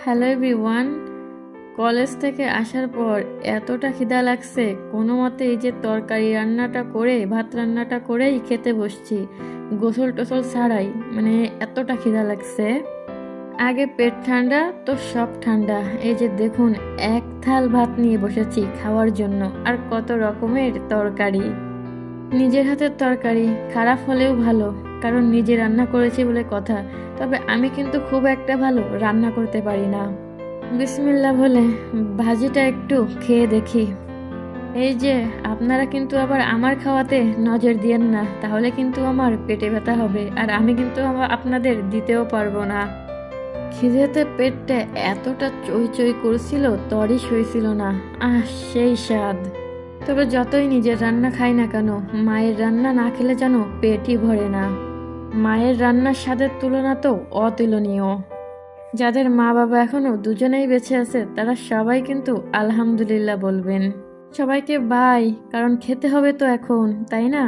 Hello everyone. College থেকে আসার পর এতটা খিদা লাগছে, কোনো মতে এই যে তরকারি রান্নাটা করে ভাত রান্নাটা করেই খেতে বসছি, গোসল টোসল ছাড়াই। মানে এতটা খিদা লাগছে, আগে পেট ঠান্ডা তো সব ঠান্ডা। এই যে দেখুন, এক থাল ভাত নিয়ে বসেছি খাওয়ার জন্য, আর কত রকমের তরকারি। নিজের হাতের তরকারি খারাপ হলেও ভালো, কারণ নিজে রান্না করেছি বলে কথা। তবে আমি কিন্তু খুব একটা ভালো রান্না করতে পারি না। বিসমিল্লাহ বলে ভাজিটা একটু খেয়ে দেখি। এই যে আপনারা কিন্তু আবার আমার খাওয়াতে নজর দিয়েন না, তাহলে কিন্তু আমার পেটে ব্যথা হবে, আর আমি কিন্তু আপনাদের দিতেও পারবো না। খিদেতে পেটটা এতটা চই চই করছিল, তরই সইছিল না। সেই স্বাদ। তবে যতই নিজের রান্না খাই না কেন, মায়ের রান্না না খেলে যেন পেটই ভরে না। মায়ের রান্নার স্বাদের তুলনা তো অতুলনীয়। যাদের মা বাবা এখনো দুজনেই বেঁচে আছে, তারা সবাই কিন্তু আলহামদুলিল্লাহ বলবেন। সবাইকে বাই, কারণ খেতে হবে তো এখন, তাই না?